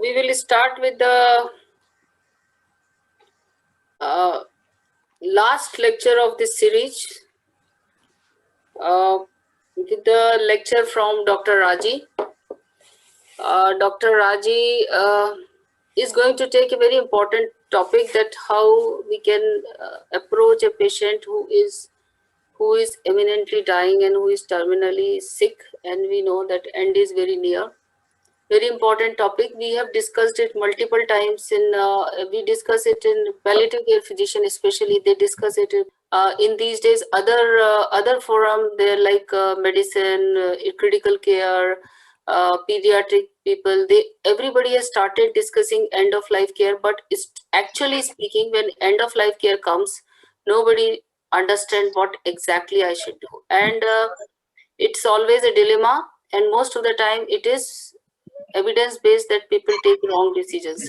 we will start with the last lecture of this series with the lecture from Dr. Raji. Dr. Raji is going to take a very important topic, that how we can approach a patient who is imminently dying and who is terminally sick, and we know that end is very near. Very important topic. We have discussed it multiple times we discuss it in palliative care physician, especially they discuss it in these days other forum. They're like medicine, critical care, pediatric people. Everybody has started discussing end of life care, but it's actually speaking, when end of life care comes, nobody understand what exactly I should do, and it's always a dilemma, and most of the time it is evidence based that people take wrong decisions.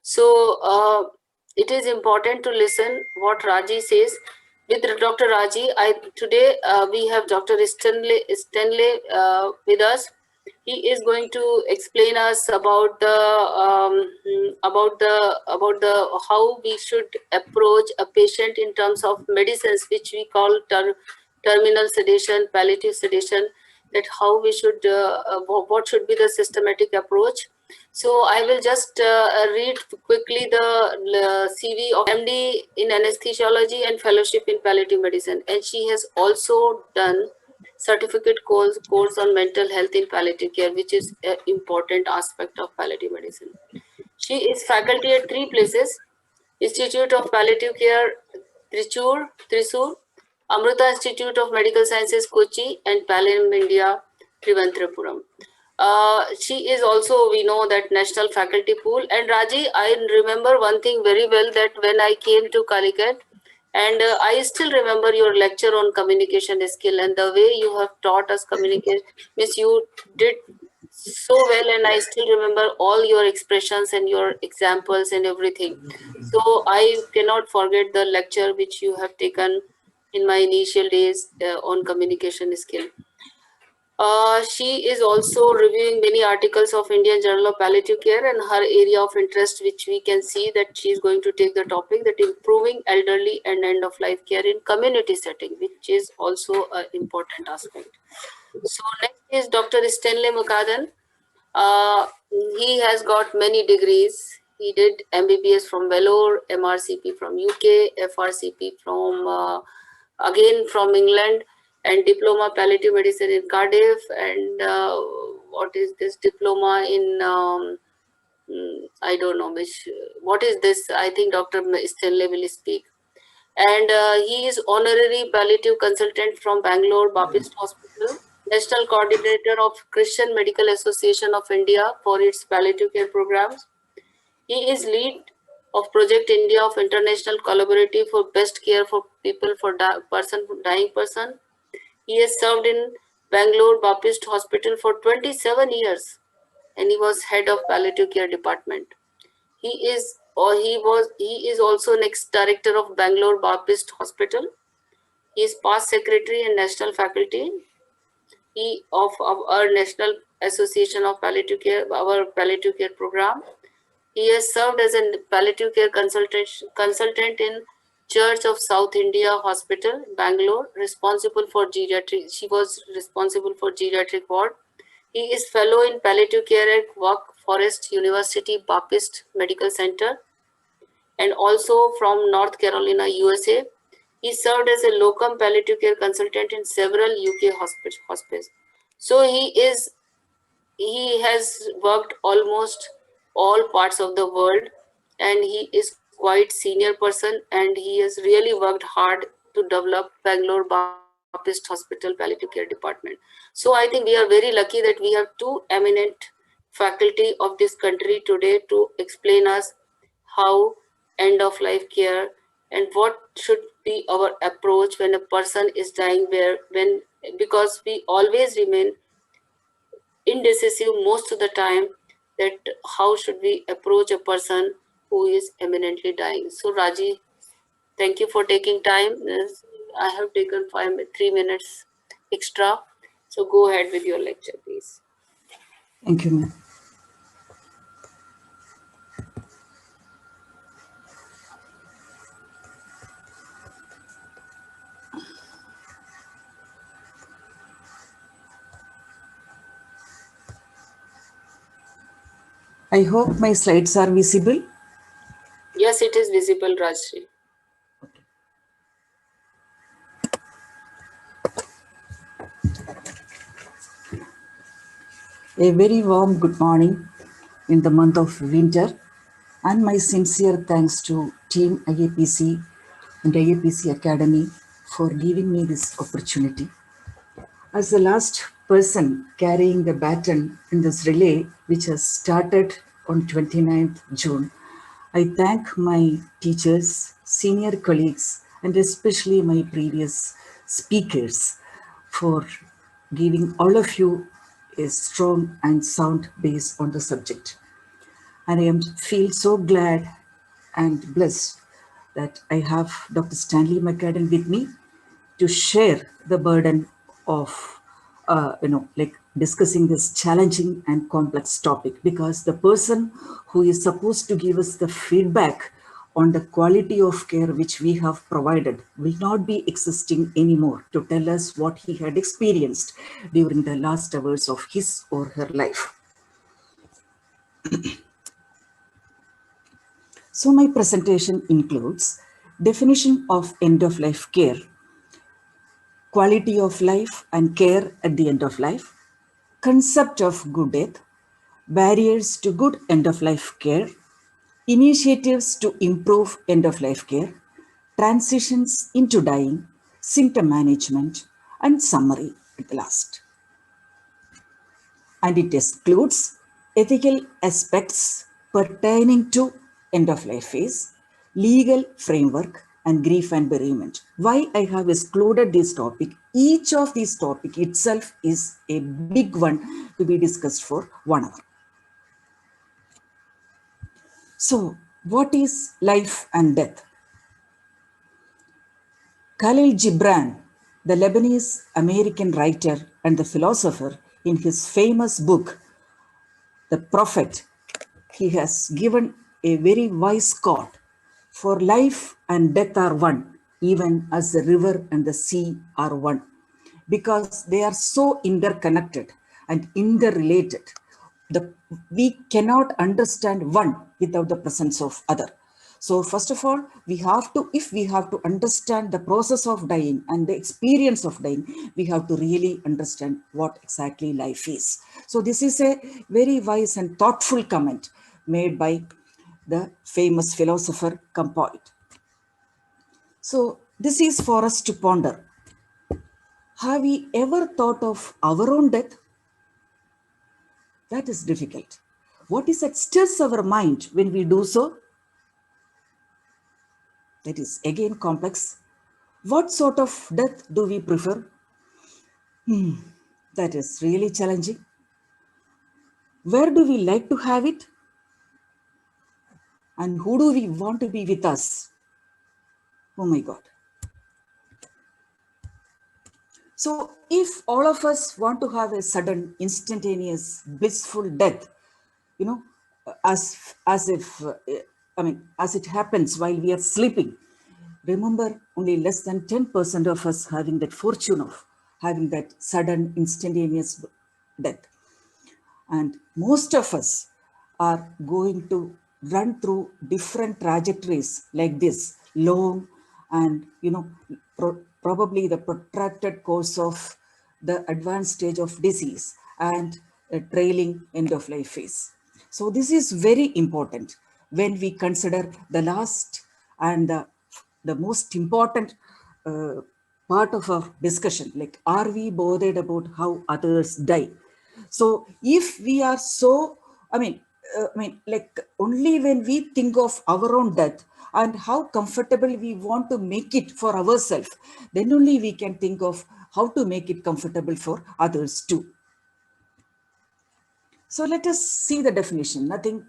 So it is important to listen what Raji says. With Dr. Raji, today we have Dr. Stanley with us. He is going to explain us about the how we should approach a patient in terms of medicines, which we call terminal sedation, palliative sedation, that how we should, what should be the systematic approach. So I will just read quickly the CV of MD in anesthesiology and fellowship in palliative medicine, and she has also done certificate course on mental health in palliative care, which is an important aspect of palliative medicine. She is faculty at 3 places: Institute of Palliative Care, Thrissur, Amrita Institute of Medical Sciences, Kochi, and Palam India, Trivandrum. She is also, we know, that national faculty pool. And Raji, I remember one thing very well, that when I came to Calicut, and I still remember your lecture on communication skill, and the way you have taught us communication, means you did so well, and I still remember all your expressions and your examples and everything. So I cannot forget the lecture which you have taken in my initial days on communication skill. She is also reviewing many articles of Indian Journal of Palliative Care, and her area of interest, which we can see that she is going to take the topic, that improving elderly and end of life care in community setting, which is also an important aspect. So next is Dr. Stanley MACADEN. He has got many degrees. He did MBBS from Vellore, MRCP from UK, FRCP from again from England, and diploma palliative medicine in Cardiff, and what is this diploma in I don't know which, what is this, I think Dr. Stanley will speak. And he is honorary palliative consultant from Bangalore Baptist Hospital, national coordinator of Christian Medical Association of India for its palliative care programs. He is lead of Project India of International Collaborative for Best Care for People for Dying Person. He has served in Bangalore Baptist Hospital for 27 years, and he was head of palliative care department. He is also next director of Bangalore Baptist Hospital. He is past secretary and national faculty of our National Association of Palliative Care, our palliative care program. He has served as a palliative care consultant in Church of South India Hospital, Bangalore, responsible for geriatric. She was responsible for geriatric ward. He is fellow in palliative care at Wake Forest University Baptist Medical Center, and also from North Carolina, USA. He served as a locum palliative care consultant in several UK hospices. So he has worked almost all parts of the world, and he is quite senior person, and he has really worked hard to develop Bangalore Baptist Hospital Palliative Care Department. So I think we are very lucky that we have 2 eminent faculty of this country today to explain us how end of life care and what should be our approach when a person is dying, because we always remain indecisive most of the time, that how should we approach a person who is imminently dying. So Raji, thank you for taking time. I have taken 3 minutes extra. So go ahead with your lecture, please. Thank you, ma'am. I hope my slides are visible. Yes, it is visible, Rajashree. A very warm good morning in the month of winter, and my sincere thanks to Team IAPC and IAPC Academy for giving me this opportunity. As the last person carrying the baton in this relay, which has started on 29th June, I thank my teachers, senior colleagues, and especially my previous speakers for giving all of you a strong and sound base on the subject. And feel so glad and blessed that I have Dr. Stanley MACADEN with me to share the burden of like discussing this challenging and complex topic, because the person who is supposed to give us the feedback on the quality of care which we have provided will not be existing anymore to tell us what he had experienced during the last hours of his or her life. So my presentation includes definition of end-of-life care, quality of life and care at the end of life, concept of good death, barriers to good end-of-life care, initiatives to improve end-of-life care, transitions into dying, symptom management, and summary at the last. And it excludes ethical aspects pertaining to end-of-life phase, legal framework, and grief and bereavement. Why I have excluded this topic? Each of these topic itself is a big one to be discussed for 1 hour. So, what is life and death? Khalil Gibran, the Lebanese American writer and the philosopher, in his famous book, The Prophet, he has given a very wise quote: for life and death are one, even as the river and the sea are one, because they are so interconnected and interrelated. We cannot understand one without the presence of other. So first of all, if we have to understand the process of dying and the experience of dying, we have to really understand what exactly life is. So this is a very wise and thoughtful comment made by the famous philosopher cum poet. So this is for us to ponder. Have we ever thought of our own death? That is difficult. What is that stirs our mind when we do so? That is again complex. What sort of death do we prefer? That is really challenging. Where do we like to have it? And who do we want to be with us? Oh my God. So if all of us want to have a sudden, instantaneous, blissful death, as if, as it happens while we are sleeping, remember, only less than 10% of us having that fortune of having that sudden, instantaneous death. And most of us are going to run through different trajectories like this, long and, probably the protracted course of the advanced stage of disease and a trailing end of life phase. So this is very important when we consider the last and the most important part of our discussion, like, are we bothered about how others die? So if we are so, like, only when we think of our own death and how comfortable we want to make it for ourselves, then only we can think of how to make it comfortable for others too. So let us see the definition. Nothing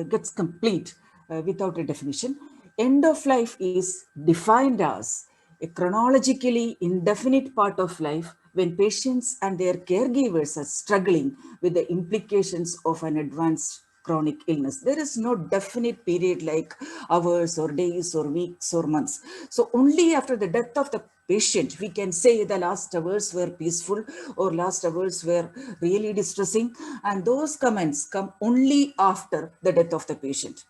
gets complete without a definition. End of life is defined as a chronologically indefinite part of life when patients and their caregivers are struggling with the implications of an advanced chronic illness. There is no definite period like hours or days or weeks or months. So only after the death of the patient, we can say the last hours were peaceful or last hours were really distressing. And those comments come only after the death of the patient.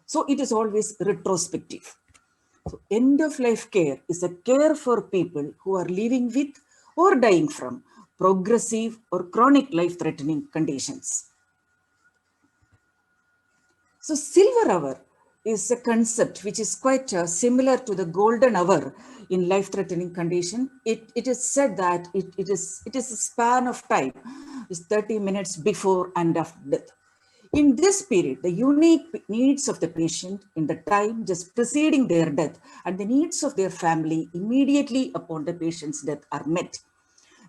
So it is always retrospective. So end of life care is a care for people who are living with or dying from progressive or chronic life-threatening conditions. So silver hour is a concept which is quite similar to the golden hour in life-threatening condition. It is said that it is a span of time, is 30 minutes before and after death. In this period, the unique needs of the patient in the time just preceding their death and the needs of their family immediately upon the patient's death are met.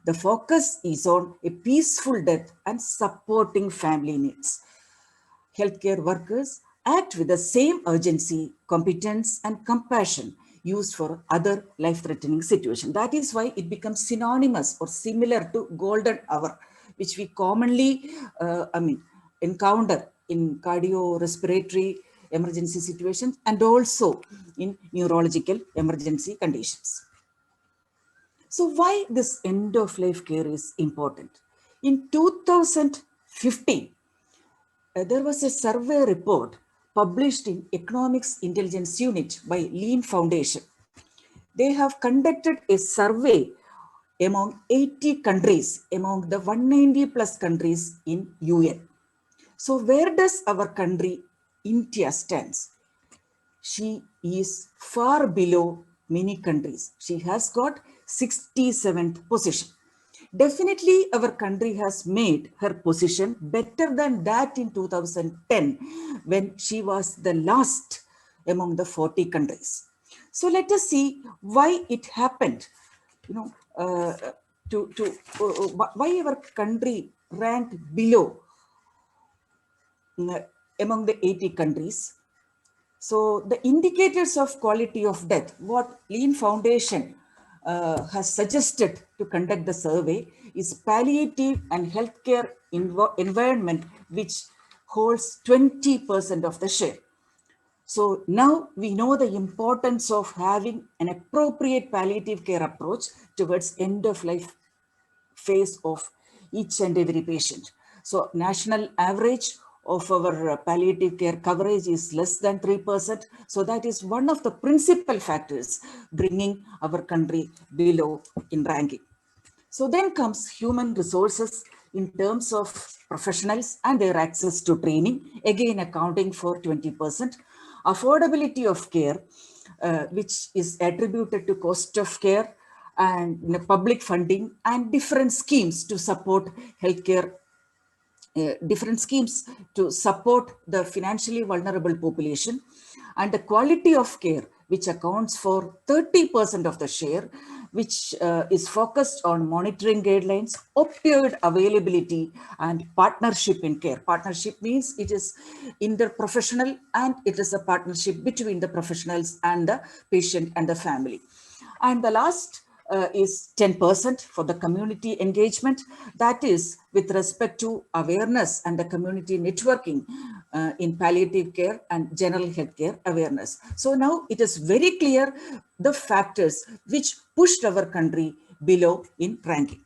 The focus is on a peaceful death and supporting family needs. Healthcare workers act with the same urgency, competence, and compassion used for other life-threatening situations. That is why it becomes synonymous or similar to golden hour, which we commonly, encounter in cardiorespiratory emergency situations and also in neurological emergency conditions. So why this end of life care is important? In 2015, there was a survey report published in Economics Intelligence Unit by Lean Foundation. They have conducted a survey among 80 countries, among the 190 plus countries in UN. So where does our country, India, stands? She is far below many countries. She has got 67th position. Definitely, our country has made her position better than that in 2010, when she was the last among the 40 countries. So let us see why it happened. Why our country ranked below among the 80 countries. So the indicators of quality of death, what Lean Foundation has suggested to conduct the survey is palliative and healthcare environment, which holds 20% of the share. So now we know the importance of having an appropriate palliative care approach towards end of life phase of each and every patient. So national average of our palliative care coverage is less than 3%. So that is one of the principal factors bringing our country below in ranking. So then comes human resources in terms of professionals and their access to training, again accounting for 20%. Affordability of care, which is attributed to cost of care and public funding and different schemes to support healthcare, different schemes to support the financially vulnerable population, and the quality of care, which accounts for 30% of the share, which is focused on monitoring guidelines, opioid availability, and partnership in care. Partnership means it is interprofessional and it is a partnership between the professionals and the patient and the family. And the last is 10% for the community engagement. That is with respect to awareness and the community networking in palliative care and general health care awareness. So now it is very clear the factors which pushed our country below in ranking.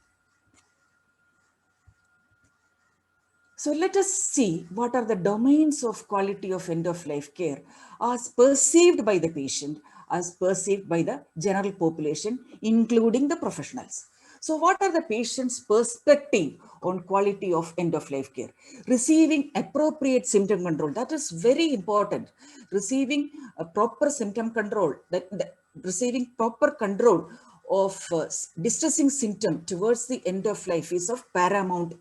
So let us see what are the domains of quality of end-of-life care as perceived by the patient, as perceived by the general population, including the professionals. So what are the patient's perspective on quality of end-of-life care? Receiving appropriate symptom control, that is very important. Receiving a proper symptom control, receiving proper control of distressing symptom towards the end of life is of paramount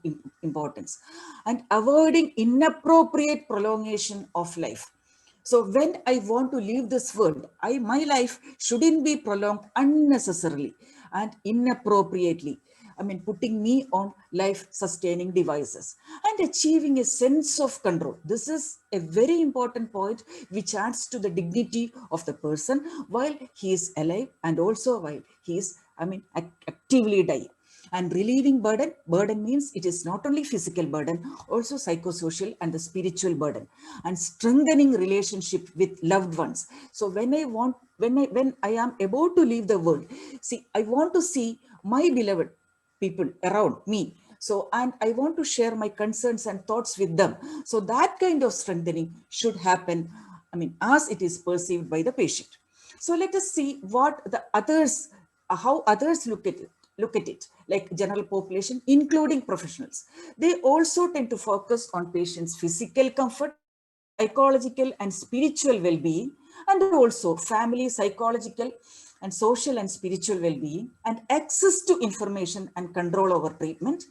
importance, and avoiding inappropriate prolongation of life. So when I want to leave this world, my life shouldn't be prolonged unnecessarily and inappropriately. I mean, putting me on life-sustaining devices and achieving a sense of control. This is a very important point which adds to the dignity of the person while he is alive and also while he is, actively dying. And relieving burden, burden means it is not only physical burden, also psychosocial and the spiritual burden, and strengthening relationship with loved ones. So when I am about to leave the world, see, I want to see my beloved people around me. So, and I want to share my concerns and thoughts with them. So that kind of strengthening should happen, I mean, as it is perceived by the patient. So let us see what the others, how others look at it, like general population, including professionals. They also tend to focus on patients' physical comfort, psychological and spiritual well-being, and also family, psychological and social and spiritual well-being, and access to information and control over treatment,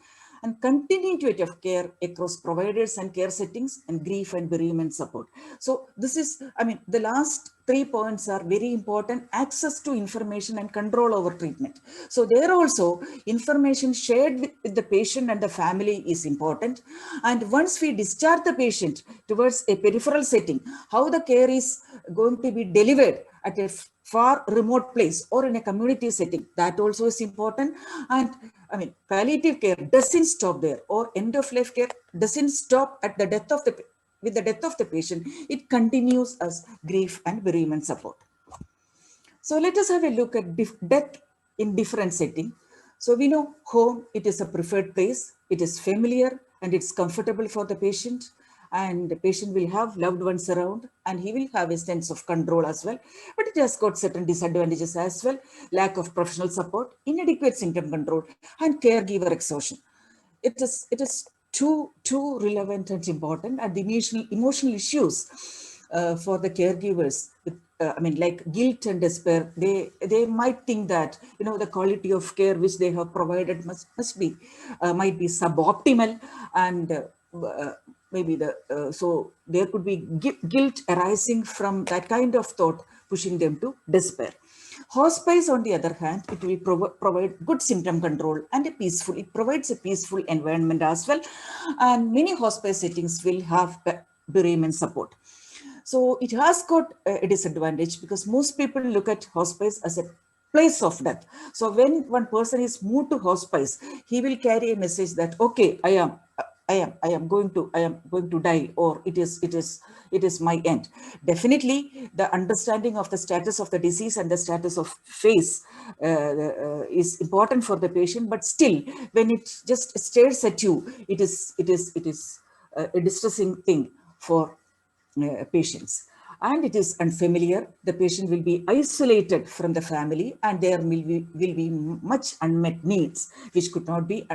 and continuity of care across providers and care settings, and grief and bereavement support. So this is, I mean, the last 3 points are very important: access to information and control over treatment. So there also information shared with the patient and the family is important. And once we discharge the patient towards a peripheral setting, how the care is going to be delivered at a far remote place or in a community setting, that also is important. And I mean, palliative care doesn't stop there, or end of life care doesn't stop at the death of the, with the death of the patient. It continues as grief and bereavement support. So let us have a look at death in different setting. So we know home, it is a preferred place, it is familiar and it's comfortable for the patient, and the patient will have loved ones around and he will have a sense of control as well. But it has got certain disadvantages as well: lack of professional support, inadequate symptom control, and caregiver exhaustion. It is too relevant and important. And the emotional issues for the caregivers with, I mean, like guilt and despair, they might think that, you know, the quality of care which they have provided must be might be suboptimal, and maybe so there could be guilt arising from that kind of thought, pushing them to despair. Hospice, on the other hand, it will provide good symptom control and it provides a peaceful environment as well. And many hospice settings will have bereavement support. So it has got a disadvantage because most people look at hospice as a place of death. So when one person is moved to hospice, he will carry a message that, okay, I am going to die, or it is my end. Definitely, the understanding of the status of the disease and the status of phase is important for the patient. But still, when it just stares at you, it is a distressing thing for patients. And it is unfamiliar. The patient will be isolated from the family, and there will be much unmet needs which could not be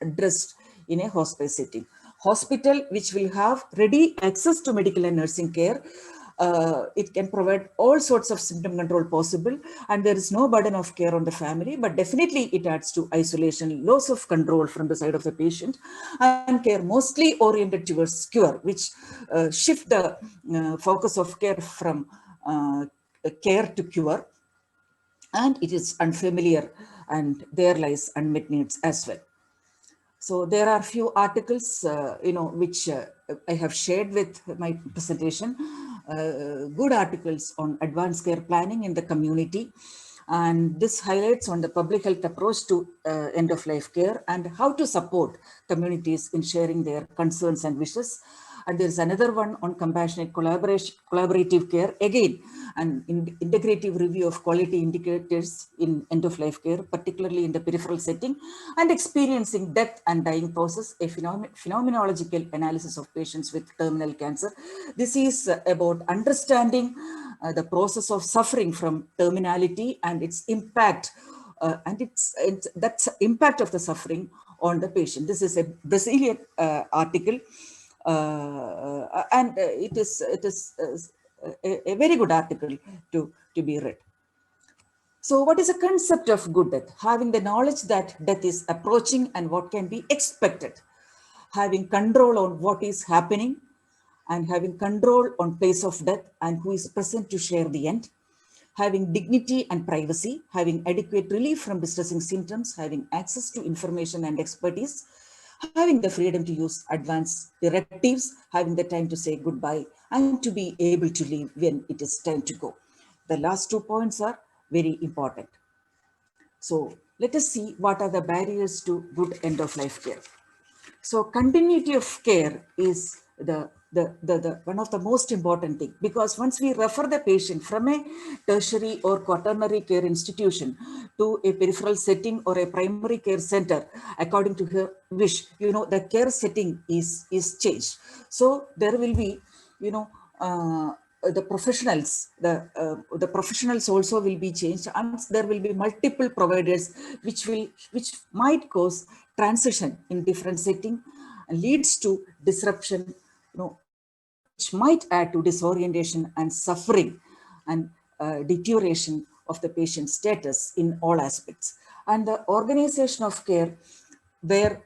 addressed in a hospice setting. Hospital, which will have ready access to medical and nursing care, it can provide all sorts of symptom control possible, and there is no burden of care on the family. But definitely it adds to isolation, loss of control from the side of the patient, and care mostly oriented towards cure, which shift the focus of care from care to cure. And it is unfamiliar, and there lies unmet needs as well. So there are few articles, which I have shared with my presentation, good articles on advanced care planning in the community. And this highlights on the public health approach to end of life care and how to support communities in sharing their concerns and wishes. And there's another one on compassionate collaborative care, again, an integrative review of quality indicators in end-of-life care, particularly in the peripheral setting, and experiencing death and dying process, a phenomenological analysis of patients with terminal cancer. This is about understanding the process of suffering from terminality and its impact, that's impact of the suffering on the patient. This is a Brazilian article, and it is a very good article to be read. So what is the concept of good death? Having the knowledge that death is approaching and what can be expected. Having control on what is happening, and having control on place of death and who is present to share the end. Having dignity and privacy, having adequate relief from distressing symptoms, having access to information and expertise, having the freedom to use advanced directives, having the time to say goodbye, and to be able to leave when it is time to go. The last 2 points are very important. So let us see what are the barriers to good end-of-life care. So continuity of care is the one of the most important thing, because once we refer the patient from a tertiary or quaternary care institution to a peripheral setting or a primary care center, according to her wish, the care setting is changed. So there will be, the professionals also will be changed, and there will be multiple providers which might cause transition in different setting and leads to disruption, which might add to disorientation and suffering and deterioration of the patient's status in all aspects. And the organization of care where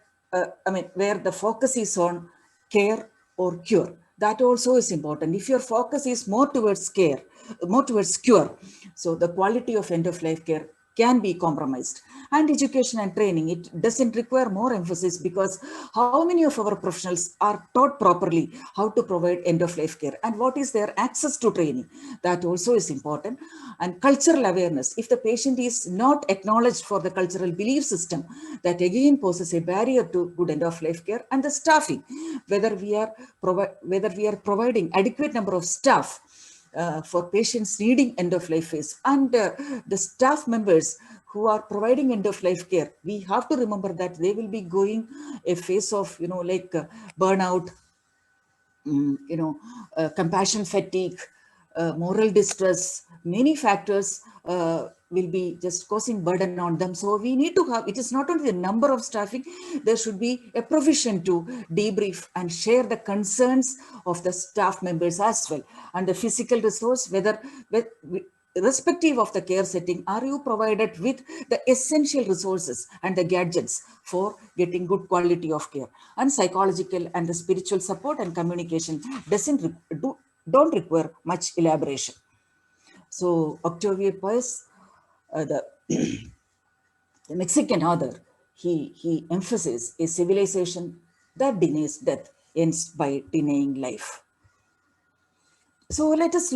where the focus is on care or cure, that also is important. If your focus is more towards care, more towards cure, so the quality of end of life care can be compromised. And education and training, it doesn't require more emphasis, because how many of our professionals are taught properly how to provide end of life care, and what is their access to training, that also is important. And cultural awareness, if the patient is not acknowledged for the cultural belief system, that again poses a barrier to good end of life care. And the staffing, whether we are providing adequate number of staff for patients needing end of life phase, and the staff members who are providing end of life care, we have to remember that they will be going a phase of burnout, compassion fatigue, moral distress. Many factors will be just causing burden on them. So we need to have, it is not only the number of staffing, there should be a provision to debrief and share the concerns of the staff members as well. And the physical resource, whether irrespective of the care setting, are you provided with the essential resources and the gadgets for getting good quality of care? And psychological and the spiritual support and communication don't require much elaboration. So Octavio Paz, the Mexican author, he emphasizes a civilization that denies death ends by denying life. So let us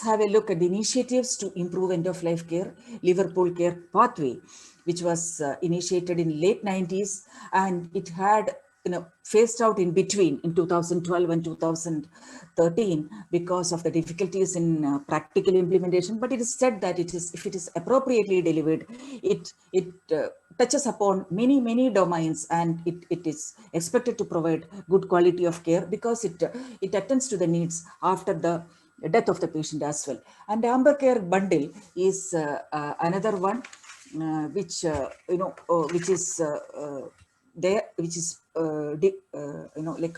have a look at the initiatives to improve end-of-life care. Liverpool Care Pathway, which was initiated in late 90s, and it had phased out in between in 2012 and 2013 because of the difficulties in practical implementation. But it is said that if it is appropriately delivered, it touches upon many domains, and it is expected to provide good quality of care, because it attends to the needs after the death of the patient as well. And the Amber Care Bundle is another one which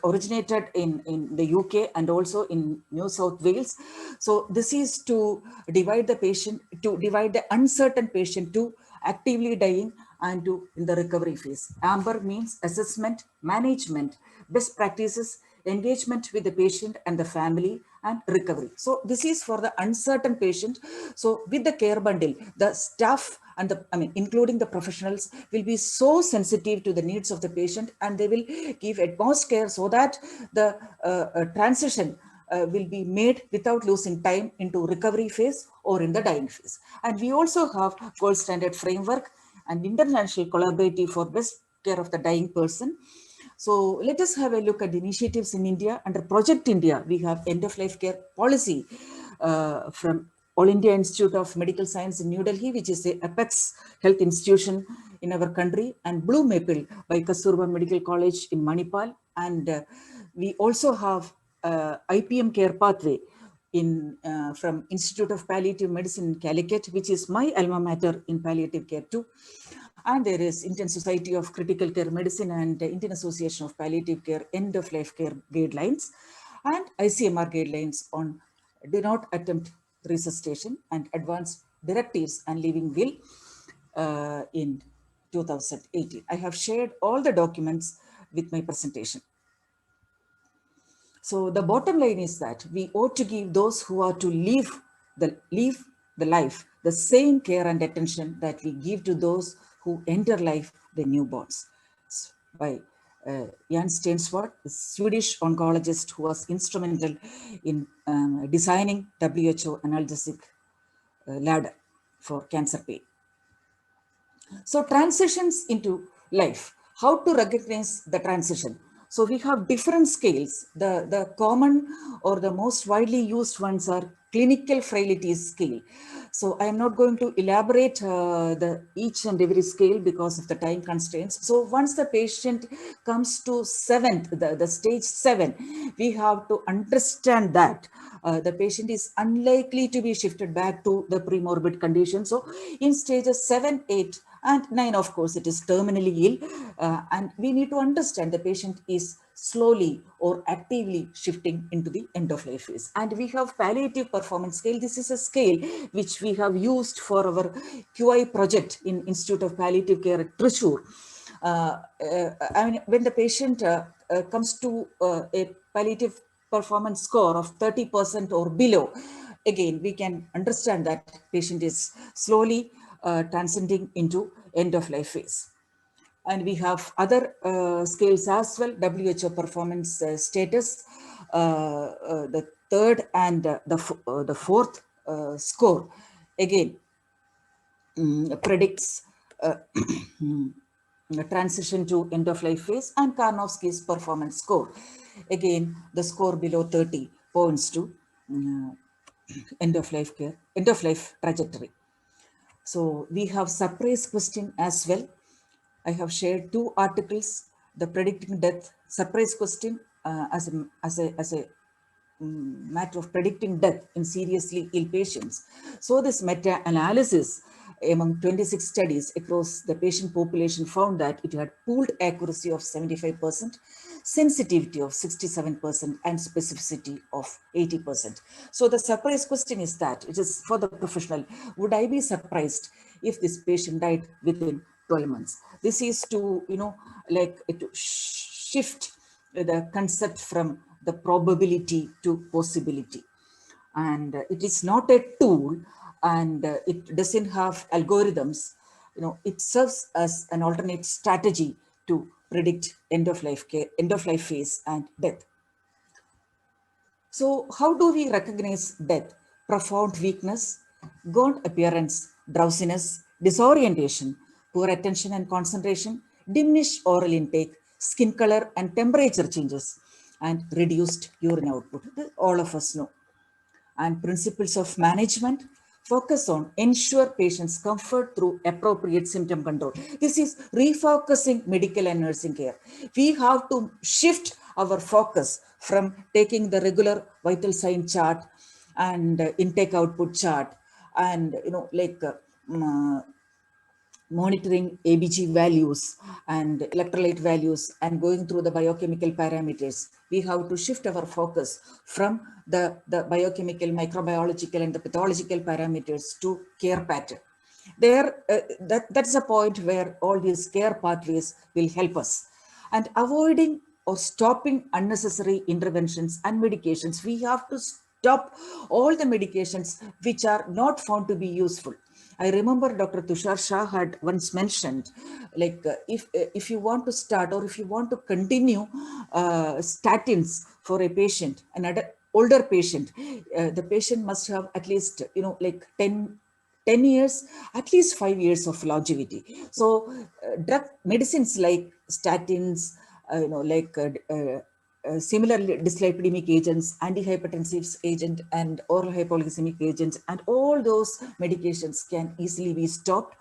originated in the UK and also in New South Wales. So this is to divide the uncertain patient to actively dying and to in the recovery phase. Amber means assessment, management, best practices, engagement with the patient and the family, and recovery. So this is for the uncertain patient. So with the care bundle, the staff and including the professionals will be so sensitive to the needs of the patient, and they will give utmost care so that the transition will be made without losing time into recovery phase or in the dying phase. And we also have gold standard framework and international collaborative for best care of the dying person. So let us have a look at the initiatives in India. Under Project India, we have end-of-life care policy from All India Institute of Medical Science in New Delhi, which is the apex health institution in our country, and Blue Maple by Kasturba Medical College in Manipal. And we also have IPM Care Pathway from Institute of Palliative Medicine in Calicut, which is my alma mater in palliative care too. And there is Indian Society of Critical Care Medicine and Indian Association of Palliative Care End-of-Life Care Guidelines, and ICMR guidelines on do not attempt resuscitation and advanced directives and living will in 2018. I have shared all the documents with my presentation. So the bottom line is that we ought to give those who are to live the life the same care and attention that we give to those who enter life, the newborns. By Jan Stensvard, the Swedish oncologist who was instrumental in designing WHO analgesic ladder for cancer pain. So transitions into life, how to recognize the transition. So we have different scales. The common or the most widely used ones are clinical frailty scale. So I am not going to elaborate the each and every scale because of the time constraints. So once the patient comes to seventh, the stage 7, we have to understand that the patient is unlikely to be shifted back to the premorbid condition. So in stages 7, 8, and 9, of course, it is terminally ill. And we need to understand the patient is slowly or actively shifting into the end of life phase. And we have palliative performance scale. This is a scale which we have used for our QI project in Institute of Palliative Care at Thrissur. I mean, when the patient comes to a palliative performance score of 30% or below, again, we can understand that patient is slowly transcending into end of life phase. And we have other scales as well, WHO performance status, the third and the fourth score, again, predicts transition to end of life phase, and Karnofsky's performance score. Again, the score below 30 points to end of life care, end of life trajectory. So we have surprise question as well. I have shared 2 articles, the predicting death surprise question as a matter of predicting death in seriously ill patients. So this meta-analysis among 26 studies across the patient population found that it had pooled accuracy of 75%, sensitivity of 67%, and specificity of 80%. So the surprise question is that, it is for the professional, would I be surprised if this patient died within 12 months? This is to, like to shift the concept from the probability to possibility. And it is not a tool, and it doesn't have algorithms. It serves as an alternate strategy to predict end of life care, end of life phase, and death. So how do we recognize death? Profound weakness, gaunt appearance, drowsiness, disorientation, poor attention and concentration, diminished oral intake, skin color and temperature changes, and reduced urine output. All of us know. And principles of management focus on ensure patients comfort through appropriate symptom control. This is refocusing medical and nursing care. We have to shift our focus from taking the regular vital sign chart and intake output chart and monitoring ABG values and electrolyte values and going through the biochemical parameters. We have to shift our focus from the biochemical, microbiological, and the pathological parameters to care pattern. That's a point where all these care pathways will help us. And avoiding or stopping unnecessary interventions and medications. We have to stop all the medications which are not found to be useful. I remember Dr. Tushar Shah had once mentioned, like if you want to start or if you want to continue statins for a patient, another older patient, the patient must have at least, like 10 years, at least 5 years of longevity. So drug medicines like statins, similar dyslipidemic agents, antihypertensive agent, and oral hypoglycemic agents, and all those medications can easily be stopped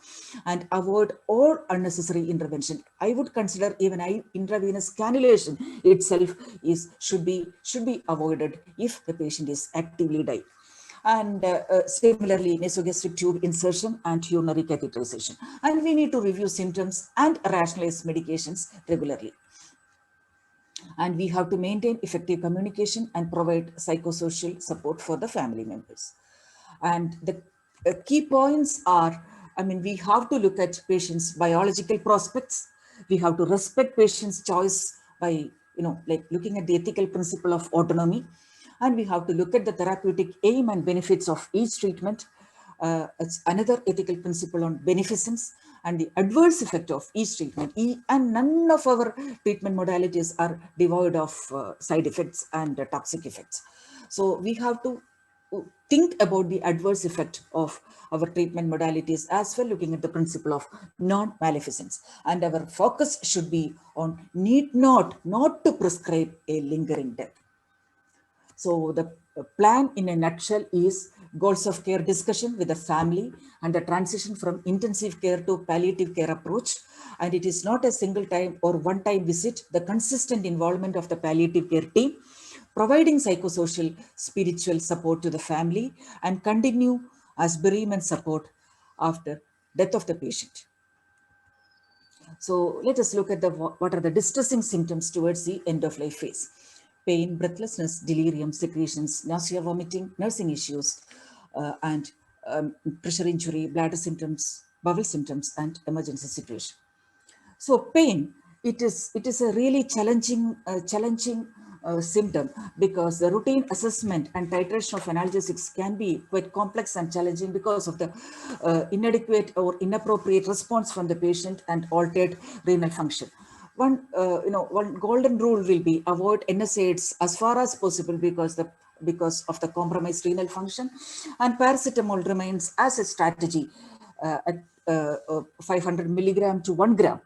and avoid all unnecessary intervention. I would consider even intravenous cannulation itself should be avoided if the patient is actively dying. And similarly, nasogastric tube insertion and urinary catheterization. And we need to review symptoms and rationalize medications regularly. And we have to maintain effective communication and provide psychosocial support for the family members. And the key points are, we have to look at patients' biological prospects. We have to respect patients' choice by, looking at the ethical principle of autonomy. And we have to look at the therapeutic aim and benefits of each treatment. It's another ethical principle on beneficence and the adverse effect of each treatment. And none of our treatment modalities are devoid of side effects and toxic effects. So we have to think about the adverse effect of our treatment modalities as well, looking at the principle of non-maleficence. And our focus should be on need not to prescribe a lingering death. So the plan in a nutshell is goals of care discussion with the family and the transition from intensive care to palliative care approach. And it is not a single time or one-time visit, the consistent involvement of the palliative care team, providing psychosocial, spiritual support to the family, and continue as bereavement support after death of the patient. So let us look at what are the distressing symptoms towards the end of life phase. Pain, breathlessness, delirium, secretions, nausea, vomiting, nursing issues, and pressure injury, bladder symptoms, bowel symptoms, and emergency situation. So pain, it is a really challenging symptom, because the routine assessment and titration of analgesics can be quite complex and challenging because of the inadequate or inappropriate response from the patient and altered renal function. One golden rule will be avoid NSAIDs as far as possible because of the compromised renal function, and paracetamol remains as a strategy at 500 milligram to 1 gram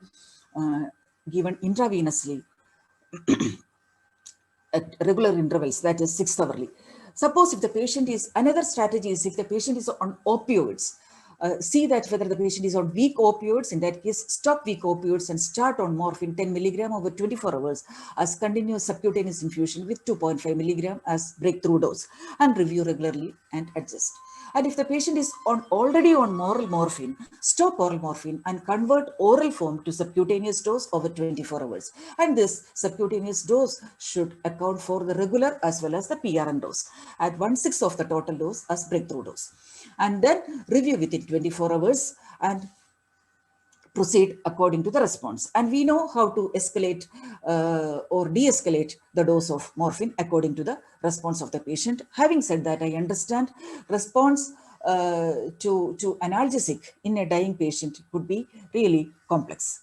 given intravenously at regular intervals, that is 6 hourly. Suppose if the patient is, another strategy is if the patient is on opioids, see that whether the patient is on weak opioids. In that case, stop weak opioids and start on morphine 10 milligram over 24 hours as continuous subcutaneous infusion with 2.5 milligram as breakthrough dose, and review regularly and adjust. And if the patient is already on oral morphine, stop oral morphine and convert oral form to subcutaneous dose over 24 hours. And this subcutaneous dose should account for the regular as well as the PRN dose at 1/6 of the total dose as breakthrough dose. And then review within 24 hours and proceed according to the response. And we know how to escalate or de-escalate the dose of morphine according to the response of the patient. Having said that, I understand response to analgesic in a dying patient could be really complex.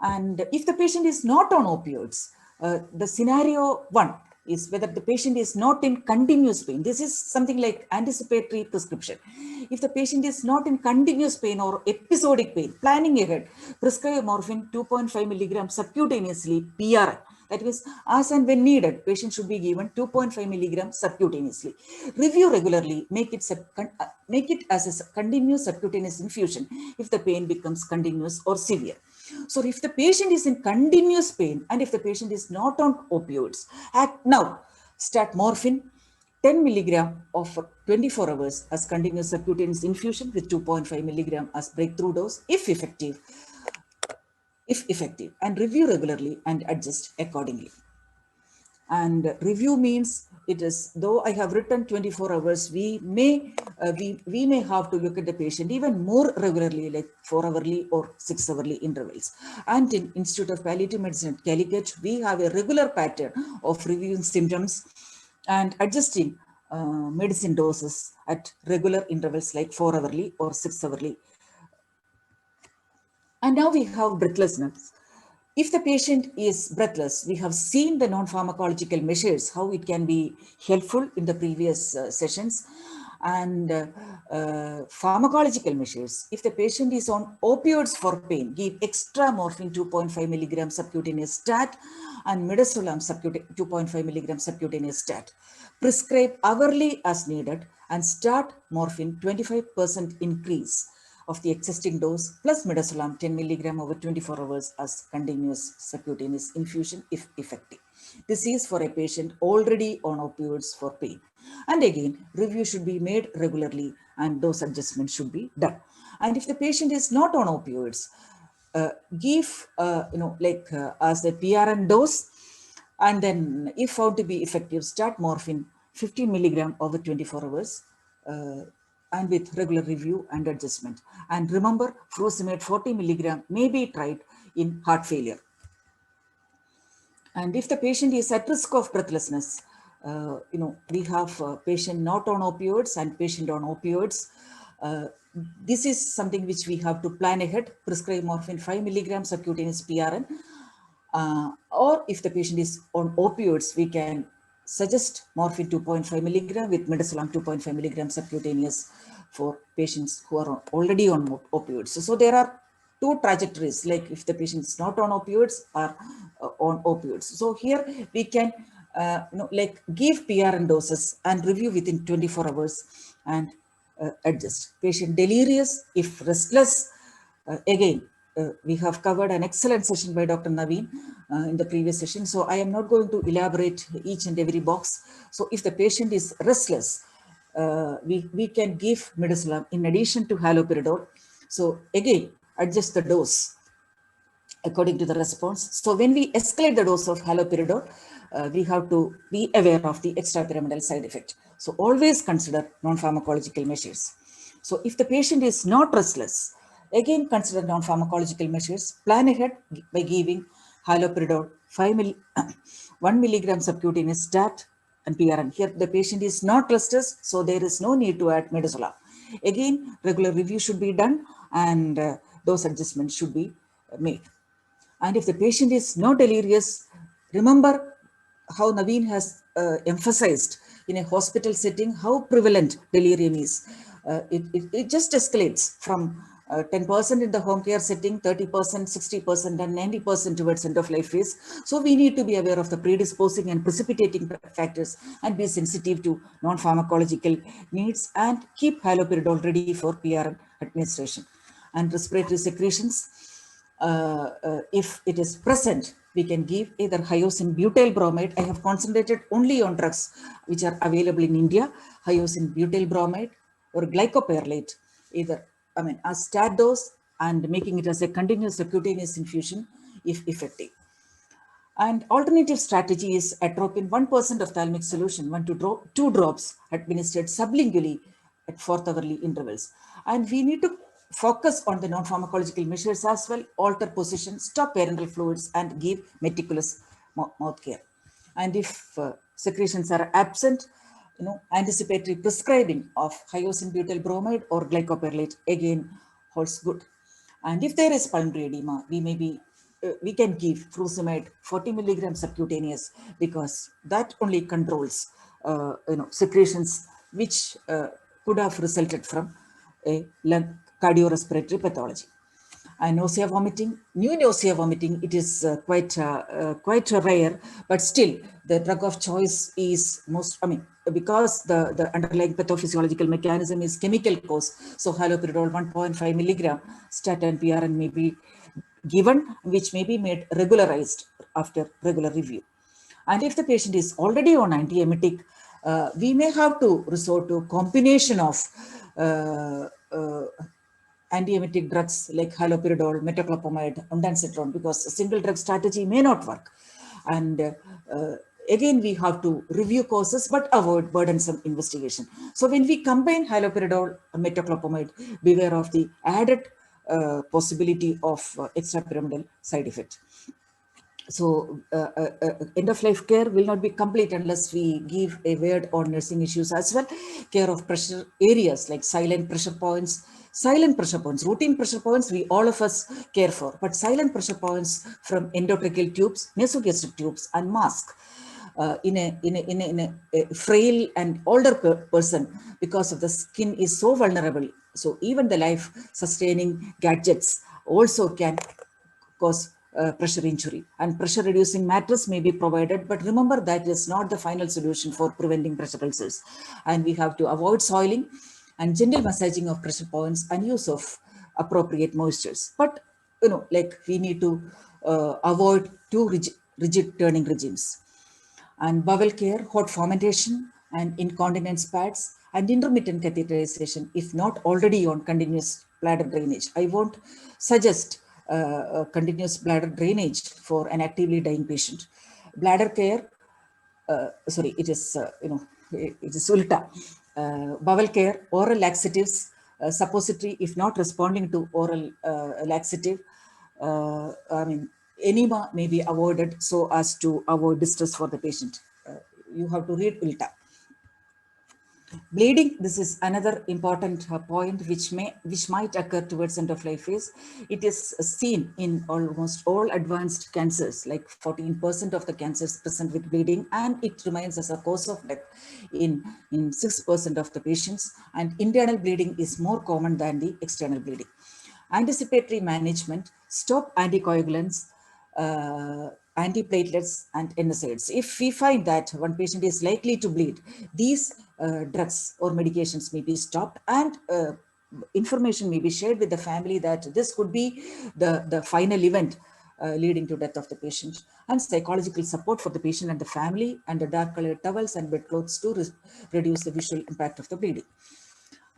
And if the patient is not on opioids, the scenario one is whether the patient is not in continuous pain. This is something like anticipatory prescription. If the patient is not in continuous pain or episodic pain, planning ahead, prescribe morphine 2.5 milligram subcutaneously PRI. That means as and when needed, patient should be given 2.5 milligram subcutaneously. Review regularly, make it as a continuous subcutaneous infusion if the pain becomes continuous or severe. So if the patient is in continuous pain and if the patient is not on opioids, act now. Start morphine 10 milligram of 24 hours as continuous subcutaneous infusion with 2.5 milligram as breakthrough dose if effective, and review regularly and adjust accordingly. And review means it is, though I have written 24 hours, we may have to look at the patient even more regularly, like 4 hourly or 6 hourly intervals. And in Institute of Palliative Medicine at Calicut, we have a regular pattern of reviewing symptoms and adjusting medicine doses at regular intervals like 4 hourly or 6 hourly. And now we have breathlessness. If the patient is breathless, we have seen the non-pharmacological measures, how it can be helpful in the previous sessions. And pharmacological measures, if the patient is on opioids for pain, give extra morphine 2.5 milligram subcutaneous stat and midazolam 2.5 milligram subcutaneous stat. Prescribe hourly as needed and start morphine 25% increase of the existing dose plus midazolam 10 milligram over 24 hours as continuous subcutaneous infusion if effective. This is for a patient already on opioids for pain. And again, review should be made regularly and dose adjustment should be done. And if the patient is not on opioids, give, as the PRN dose, and then if found to be effective, start morphine 15 milligram over 24 hours and with regular review and adjustment. And remember, furosemide 40 milligram may be tried in heart failure. And if the patient is at risk of breathlessness, we have patient not on opioids and patient on opioids. This is something which we have to plan ahead, prescribe morphine 5 milligram subcutaneous PRN. Or if the patient is on opioids, we can suggest morphine 2.5 milligram with midazolam 2.5 milligram subcutaneous for patients who are already on opioids. So there are two trajectories, like if the patient is not on opioids or on opioids. So here we can like give PRN doses and review within 24 hours and adjust. Patient delirious, if restless, again, we have covered an excellent session by Dr. Naveen in the previous session. So I am not going to elaborate each and every box. So if the patient is restless, we can give midazolam in addition to haloperidol. So again, adjust the dose according to the response. So when we escalate the dose of haloperidol, we have to be aware of the extrapyramidal side effect. So always consider non-pharmacological measures. So if the patient is not restless, again consider non-pharmacological measures. Plan ahead by giving haloperidol 1 milligram subcutaneous stat and PRN. Here the patient is not restless, so there is no need to add midazolam. Again, regular review should be done and dose adjustment should be made. And if the patient is not delirious, remember how Naveen has emphasized in a hospital setting how prevalent delirium is. It just escalates from 10% in the home care setting, 30%, 60%, and 90% towards end of life phase. So we need to be aware of the predisposing and precipitating factors and be sensitive to non-pharmacological needs and keep haloperidol ready for PRN administration. And respiratory secretions, if it is present, we can give either hyoscine butyl bromide. I have concentrated only on drugs which are available in India, hyoscine butyl bromide or glycopyrrolate, either, as stat dose and making it as a continuous subcutaneous infusion if effective. And alternative strategy is atropine 1% of thalamic solution, 2 drops administered sublingually at 4th hourly intervals. And we need to focus on the non-pharmacological measures as well, alter position, stop parenteral fluids, and give meticulous mouth care. And if secretions are absent, anticipatory prescribing of hyoscine butyl bromide or glycopyrrolate again holds good. And if there is pulmonary edema, we can give furosemide 40 milligrams subcutaneous because that only controls secretions which could have resulted from a lung cardiorespiratory pathology. And nausea vomiting, new nausea vomiting, it is quite rare, but still the drug of choice is because the underlying pathophysiological mechanism is chemical cause. So haloperidol 1.5 milligram statin PRN may be given, which may be made regularized after regular review. And if the patient is already on antiemetic, we may have to resort to combination of antiemetic drugs like haloperidol, metoclopramide, ondansetron, because a single drug strategy may not work. And again, we have to review causes but avoid burdensome investigation. So when we combine haloperidol and metoclopramide, beware of the added possibility of extrapyramidal side effect. So end of life care will not be complete unless we give a word on nursing issues as well. Care of pressure areas like silent pressure points, routine pressure points we all of us care for, but silent pressure points from endotracheal tubes, nasogastric tubes, and mask. In a frail and older person, because of the skin is so vulnerable. So even the life sustaining gadgets also can cause pressure injury, and pressure reducing mattress may be provided, but remember that is not the final solution for preventing pressure ulcers. And we have to avoid soiling and gentle massaging of pressure points and use of appropriate moistures. But like we need to avoid too rigid turning regimes. And bowel care, hot fomentation and incontinence pads, and intermittent catheterization if not already on continuous bladder drainage. I won't suggest continuous bladder drainage for an actively dying patient. Bladder care, it is, it is ulta. Bowel care, oral laxatives, suppository if not responding to oral laxative. Enema may be avoided so as to avoid distress for the patient. You have to read ILTA. Bleeding, this is another important point which might occur towards end of life phase. It is seen in almost all advanced cancers, like 14% of the cancers present with bleeding, and it remains as a cause of death in 6% of the patients. And internal bleeding is more common than the external bleeding. Anticipatory management, stop anticoagulants, antiplatelets and NSAIDs. If we find that one patient is likely to bleed, these drugs or medications may be stopped, and information may be shared with the family that this could be the final event leading to death of the patient. And psychological support for the patient and the family, and the dark colored towels and bedclothes to reduce the visual impact of the bleeding.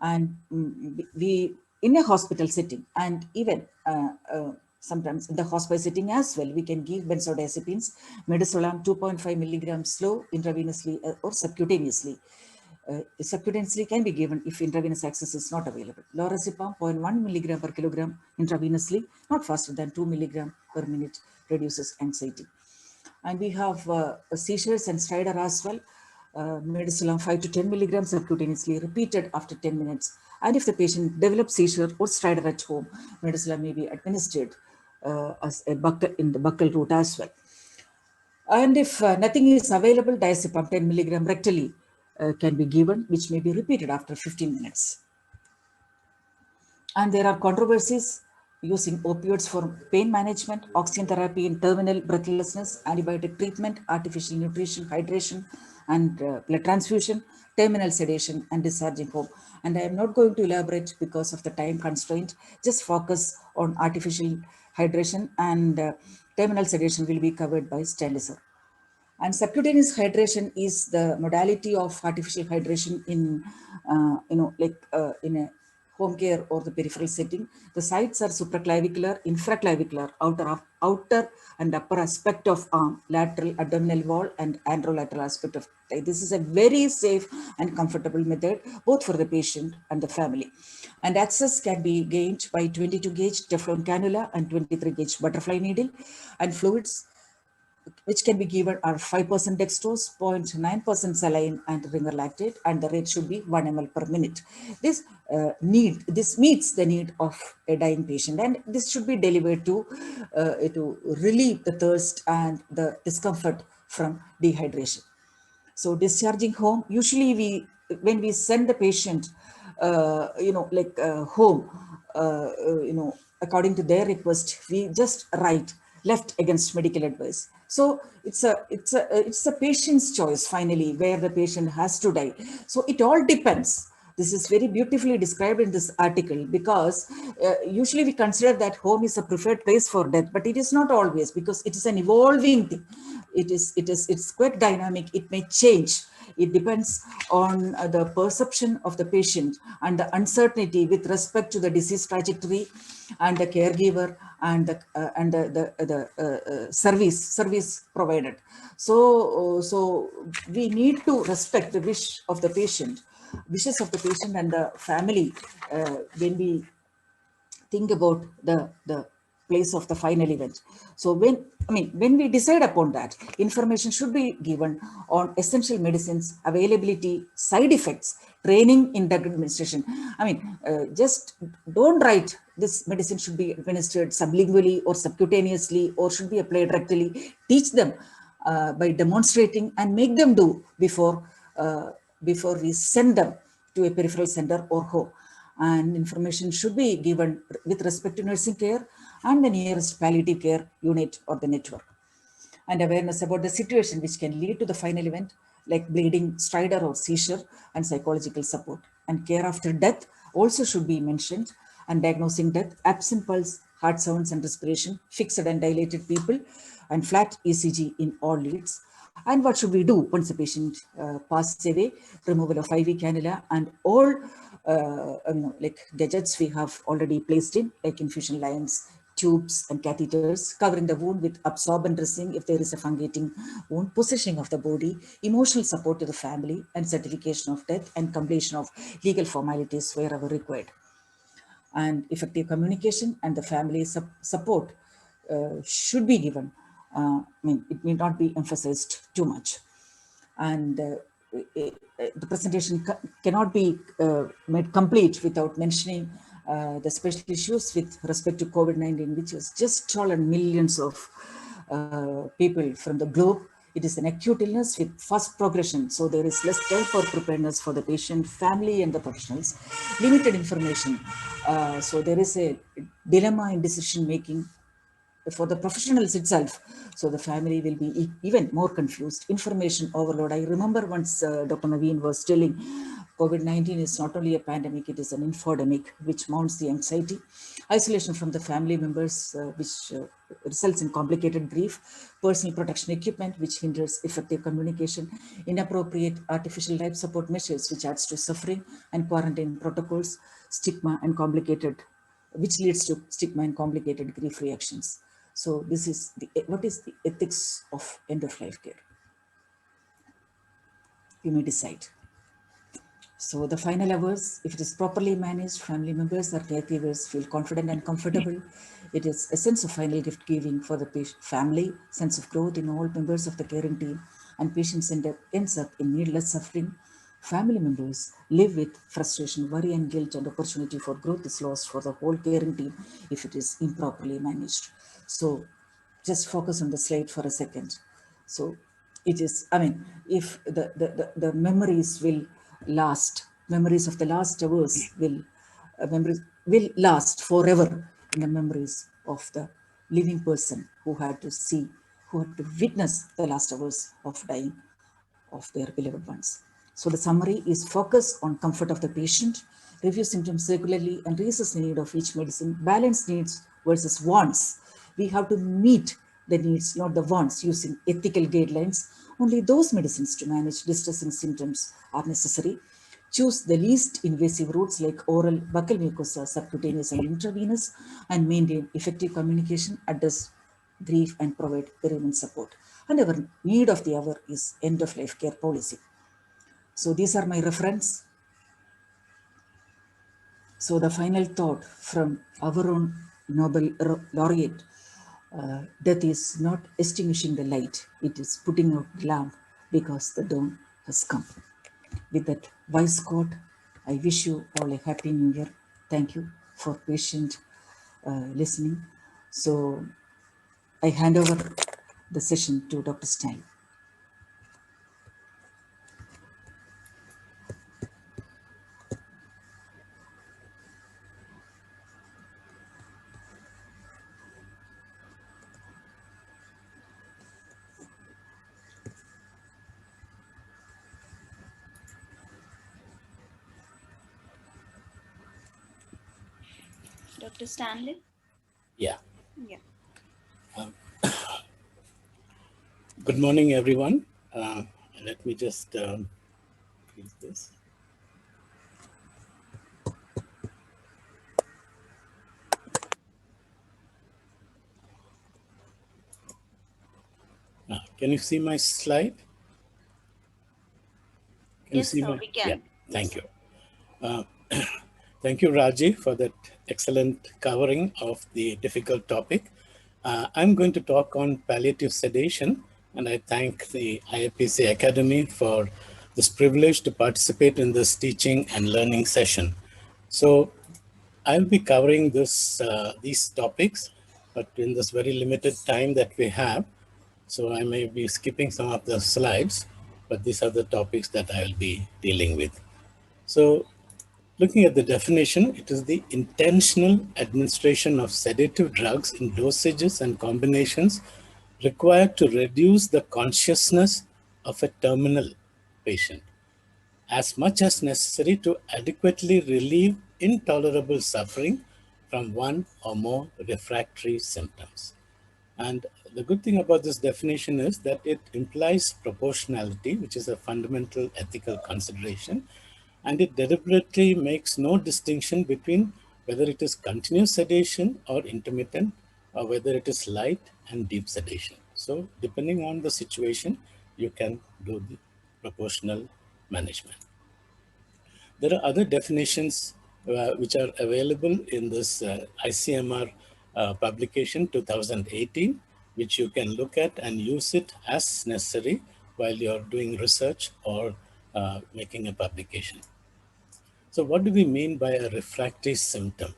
And we in a hospital setting, and even sometimes in the hospital setting as well, we can give benzodiazepines, midazolam 2.5 milligrams slow intravenously or subcutaneously. Subcutaneously can be given if intravenous access is not available. Lorazepam 0.1 milligram per kilogram intravenously, not faster than 2 milligram per minute, reduces anxiety. And we have seizures and stridor as well. Midazolam 5 to 10 milligrams subcutaneously, repeated after 10 minutes. And if the patient develops seizure or stridor at home, midazolam may be administered as a buccal in the buccal route as well. And if nothing is available, diazepam 10 milligram rectally can be given, which may be repeated after 15 minutes. And there are controversies using opioids for pain management, oxygen therapy in terminal breathlessness, antibiotic treatment, artificial nutrition, hydration, and blood transfusion, terminal sedation, and discharging home. And I am not going to elaborate because of the time constraint. Just focus on artificial hydration, and terminal sedation will be covered by STANLEY. And subcutaneous hydration is the modality of artificial hydration in, in a home care or the peripheral setting. The sites are supraclavicular, infraclavicular, outer and upper aspect of arm, lateral abdominal wall, and anterolateral aspect of thigh. This is a very safe and comfortable method, both for the patient and the family. And access can be gained by 22 gauge Teflon cannula and 23 gauge butterfly needle, and fluids which can be given are 5% dextrose, 0.9% saline, and ringer lactate, and the rate should be 1 ml per minute. This meets the need of a dying patient, and this should be delivered to relieve the thirst and the discomfort from dehydration. So discharging home, usually when we send the patient, home, according to their request, we just write left against medical advice. So it's a patient's choice finally where the patient has to die. So it all depends. This is very beautifully described in this article, because usually we consider that home is a preferred place for death, but it is not always, because it is an evolving thing. It's quite dynamic. It may change. It depends on the perception of the patient and the uncertainty with respect to the disease trajectory and the caregiver and the service provided. So we need to respect the wishes of the patient and the family when we think about the place of the final event. So when we decide upon that, information should be given on essential medicines, availability, side effects, training in drug administration. Just don't write this medicine should be administered sublingually or subcutaneously or should be applied rectally. Teach them by demonstrating and make them do before we send them to a peripheral center or home. And information should be given with respect to nursing care and the nearest palliative care unit or the network. And awareness about the situation which can lead to the final event, like bleeding, stridor, or seizure, and psychological support. And care after death also should be mentioned, and diagnosing death, absent pulse, heart sounds and respiration, fixed and dilated people, and flat ECG in all leads. And what should we do once the patient passes away? Removal of IV cannula and all gadgets we have already placed in, like infusion lines, tubes and catheters, covering the wound with absorbent dressing if there is a fungating wound, positioning of the body, emotional support to the family, and certification of death and completion of legal formalities wherever required. And effective communication and the family support should be given. It may not be emphasized too much. And the presentation cannot be made complete without mentioning the special issues with respect to COVID-19, which has just stolen millions of people from the globe. It is an acute illness with fast progression, so there is less time for preparedness for the patient, family, and the professionals. Limited information, so there is a dilemma in decision making for the professionals itself. So the family will be even more confused. Information overload. I remember once Dr. Naveen was telling COVID-19 is not only a pandemic, it is an infodemic, which mounts the anxiety. Isolation from the family members, which results in complicated grief. Personal protection equipment, which hinders effective communication. Inappropriate artificial life support measures, which adds to suffering. And quarantine protocols, stigma and complicated, which leads to stigma and complicated grief reactions. So this is what is the ethics of end of life care? You may decide. So the final hours, if it is properly managed, family members or caregivers feel confident and comfortable. It is a sense of final gift giving for the family, sense of growth in all members of the caring team, and patients ends up in needless suffering. Family members live with frustration, worry, and guilt, and opportunity for growth is lost for the whole caring team if it is improperly managed. So just focus on the slide for a second. So it is, I mean, if the memories will last, memories of the last hours memories will last forever in the memories of the living person who had to see, who had to witness the last hours of dying of their beloved ones. So the summary is focus on comfort of the patient, review symptoms regularly, and reassess the need of each medicine, balance needs versus wants. We have to meet the needs, not the wants, using ethical guidelines. Only those medicines to manage distressing symptoms are necessary. Choose the least invasive routes like oral, buccal mucosa, subcutaneous, and intravenous, and maintain effective communication, address grief, and provide bereavement support. And our need of the hour is end of life care policy. So these are my reference. So the final thought from our own Nobel laureate, death is not extinguishing the light, it is putting out the lamp because the dawn has come. With that wise quote, I wish you all a happy new year. Thank you for patient listening. So I hand over the session to Dr. Stanley. Dr. Stanley? Yeah. Yeah. Good morning, everyone. Let me just use this. Can you see my slide? Can Yes, sir, we can. Yeah, thank you. Thank you, Raji, for that excellent covering of the difficult topic. I'm going to talk on palliative sedation, and I thank the Iapc Academy for this privilege to participate in this teaching and learning session. So I'll be covering these topics, but in this very limited time that we have, so I may be skipping some of the slides, but these are the topics that I'll be dealing with. So looking at the definition, it is the intentional administration of sedative drugs in dosages and combinations required to reduce the consciousness of a terminal patient as much as necessary to adequately relieve intolerable suffering from one or more refractory symptoms. And the good thing about this definition is that it implies proportionality, which is a fundamental ethical consideration, and it deliberately makes no distinction between whether it is continuous sedation or intermittent, or whether it is light and deep sedation. So depending on the situation, you can do the proportional management. There are other definitions which are available in this ICMR publication 2018, which you can look at and use it as necessary while you're doing research or making a publication. So what do we mean by a refractory symptom?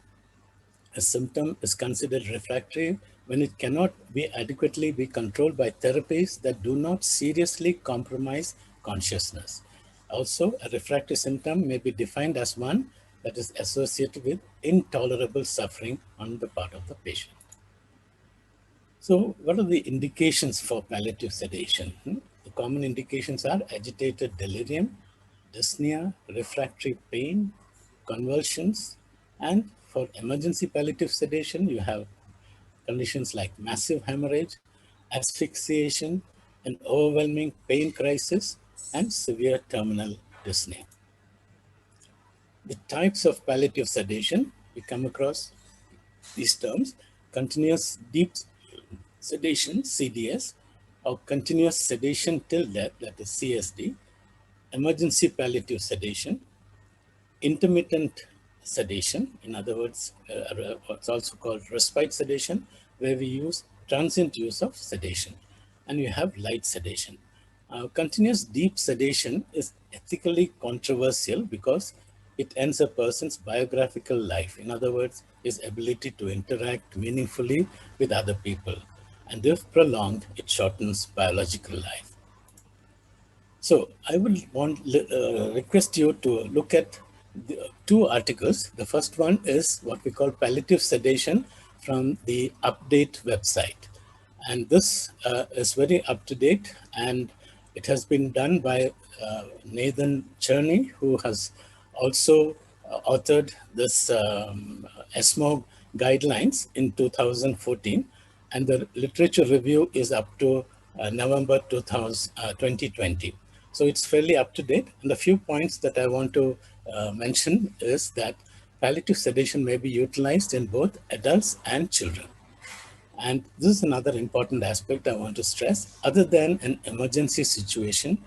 A symptom is considered refractory when it cannot be adequately be controlled by therapies that do not seriously compromise consciousness. Also, a refractory symptom may be defined as one that is associated with intolerable suffering on the part of the patient. So what are the indications for palliative sedation? The common indications are agitated delirium, dyspnea, refractory pain, convulsions, and for emergency palliative sedation, you have conditions like massive hemorrhage, asphyxiation, an overwhelming pain crisis, and severe terminal dyspnea. The types of palliative sedation, we come across these terms: continuous deep sedation, CDS, or continuous sedation till death, that is CSD, emergency palliative sedation, intermittent sedation, in other words, it's also called respite sedation, where we use transient use of sedation, and you have light sedation. Continuous deep sedation is ethically controversial because it ends a person's biographical life, in other words, his ability to interact meaningfully with other people, and if prolonged, it shortens biological life. So I will request you to look at two articles. The first one is what we call palliative sedation from the Update website. And this is very up to date, and it has been done by Nathan Cherney, who has also authored this ESMO guidelines in 2014. And the literature review is up to November 2020. So it's fairly up to date. And the few points that I want to mention is that palliative sedation may be utilized in both adults and children. And this is another important aspect I want to stress. Other than an emergency situation,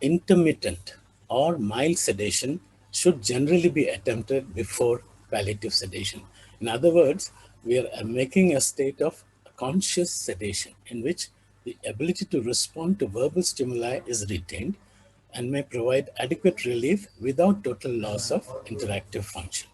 intermittent or mild sedation should generally be attempted before palliative sedation. In other words, we are making a state of conscious sedation in which the ability to respond to verbal stimuli is retained and may provide adequate relief without total loss of interactive function.